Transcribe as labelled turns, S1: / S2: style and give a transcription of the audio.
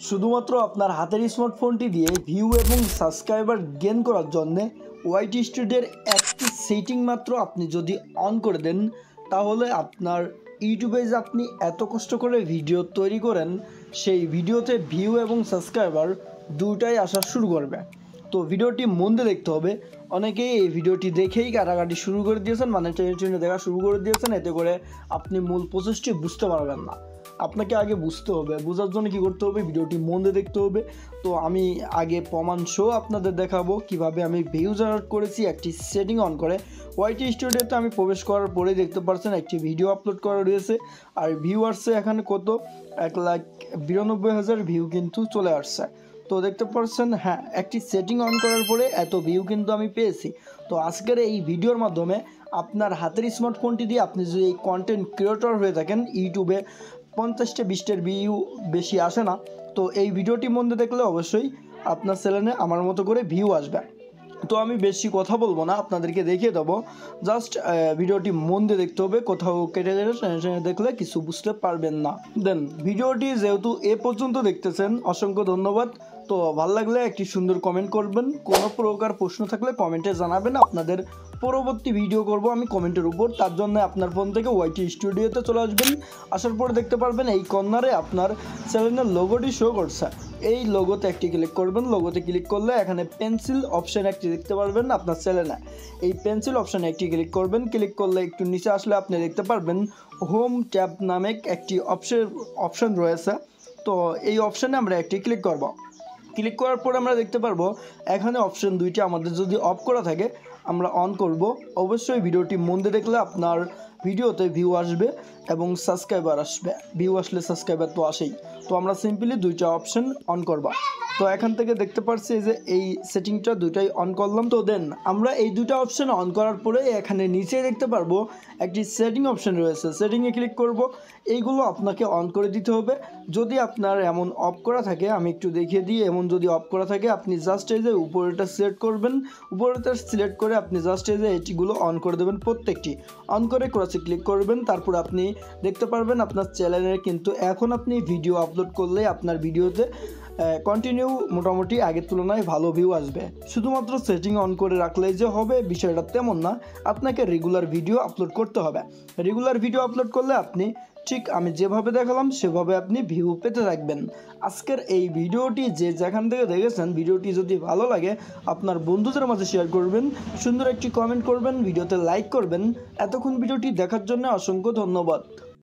S1: শুধুমাত্র আপনার হাতের স্মার্টফোনটি দিয়ে ভিউ এবং সাবস্ক্রাইবার গেইন করার জন্য ওয়াইটি স্টুডিওর একটি সেটিং মাত্র আপনি যদি অন করে দেন, তাহলে আপনার ইউটিউবে যে আপনি এত কষ্ট করে ভিডিও তৈরি করেন, সেই ভিডিওতে ভিউ এবং সাবস্ক্রাইবার দুটাই আসা শুরু করবে। তো ভিডিওটি মন দিয়ে দেখতে হবে। অনেকেই এই ভিডিওটি দেখেই কাটাকাটি শুরু করে দিয়েছেন, মানে টেনে টেনে দেখা শুরু করে দিয়েছেন, এতে করে আপনি মূল প্রসেসটি বুঝতে পারবেন না। আপনাকে আগে বুঝতে হবে, বোঝার জন্য কী করতে হবে, ভিডিওটি মন দিয়ে দেখতে হবে। তো আমি আগে প্রমাণ সহ আপনাদের দেখাবো কিভাবে আমি ভিউ জেনারেট করেছি একটি সেটিং অন করে। ওয়াইটি স্টুডিওতে আমি প্রবেশ করার পরেই দেখতে পাচ্ছেন একটি ভিডিও আপলোড করা রয়েছে, আর ভিউ আসছে এখানে কত 1,92,000 ভিউ কিন্তু চলে আসছে। তো দেখতে পাচ্ছেন, হ্যাঁ, একটি সেটিং অন করার পরে এত ভিউ কিন্তু আমি পেয়েছি। তো আজকের এই ভিডিওর মাধ্যমে আপনার হাতের স্মার্টফোনটি দিয়ে আপনি যদি এই কন্টেন্ট ক্রিয়েটর হয়ে থাকেন, ইউটিউবে 50-20টার ভিউ বেশি আসে না, তো এই ভিডিওটি মন দিয়ে দেখলে অবশ্যই আপনার চ্যানেলে আমার মতো করে ভিউ আসবে। তো আমি বেশি কথা বলবো না, আপনাদেরকে দেখিয়ে দেবো। জাস্ট ভিডিওটি মন দিয়ে দেখতে হবে, কোথাও কেটে গেলে টেনে দেখলে কিছু বুঝতে পারবেন না। দেন ভিডিওটি যেহেতু এ পর্যন্ত দেখতেছেন, অসংখ্য ধন্যবাদ। তো ভালো লাগলে একটি সুন্দর কমেন্ট করবেন, কোনো প্রকার প্রশ্ন থাকলে কমেন্টে জানাবেন। আপনাদের পরবর্তী ভিডিও করব আমি কমেন্টের উপর। তার জন্য আপনার ফোন থেকে ওয়াইটি স্টুডিওতে চলে আসবেন। আসার পরে দেখতে পারবেন এই কর্নারে আপনার চ্যানেলের লোগোটি শো করছে। এই লোগোতে একটি ক্লিক করবেন। লোগোতে ক্লিক করলে এখানে পেন্সিল অপশান একটি দেখতে পারবেন আপনার চ্যানেলে। এই পেন্সিল অপশানে একটি ক্লিক করবেন। ক্লিক করলে একটু নিচে আসলে আপনি দেখতে পারবেন হোম ট্যাব নামে একটি অপশান রয়েছে। তো এই অপশানে আমরা একটি ক্লিক করব। ক্লিক করার পর আমরা দেখতে পারবো এখানে অপশান দুইটি আমাদের যদি অফ করা থাকে আমরা অন করব। অবশ্যই ভিডিওটি মন দিয়ে দেখলে আপনার ভিডিওতে ভিউ আসবে এবং সাবস্ক্রাইবার আসবে। ভিউ আসলে সাবস্ক্রাইবার তো আসেই। তো আমরা সিম্পলি দুইটা অপশান অন করব। তো এখান থেকে দেখতে পাচ্ছি যে এই সেটিংটা দুইটাই অন করলাম। তো দেন আমরা এই দুটো অপশান অন করার পরে এখানে নিচে দেখতে পারবো একটি সেটিং অপশান রয়েছে। সেটিংয়ে ক্লিক করব। এইগুলো আপনাকে অন করে দিতে হবে। যদি আপনার এমন অফ করা থাকে, আমি একটু দেখিয়ে দিই, এমন যদি অফ করা থাকে আপনি জাস্ট এই যে উপরেটা সিলেক্ট করবেন। উপরেটা সিলেক্ট করে আপনি জাস্ট এই যে এটিগুলো অন করে দেবেন। প্রত্যেকটি অন করে ক্রসে ক্লিক করবেন। তারপর আপনি দেখতে পারবেন আপনার চ্যানেলে কিন্তু এখন আপনি ভিডিও আপলোড করলে আপনার ভিডিওতে কন্টিনিউ মোটামুটি আগের তুলনায় ভালো ভিউ আসবে। শুধুমাত্র সেটিং অন করে রাখলেই যে হবে বিষয়টা তেমন না, আপনাকে রেগুলার ভিডিও আপলোড করতে হবে। রেগুলার ভিডিও আপলোড করলে আপনি ঠিক আমি যেভাবে দেখালাম সেভাবে আপনি ভিউ পেতে থাকবেন। আজকের এই ভিডিওটি যেখান থেকে দেখেছেন, ভিডিওটি যদি ভালো লাগে আপনার বন্ধুদের মাঝে শেয়ার করবেন, সুন্দর একটি কমেন্ট করবেন, ভিডিওতে লাইক করবেন। এতক্ষণ ভিডিওটি দেখার জন্য অসংখ্য ধন্যবাদ।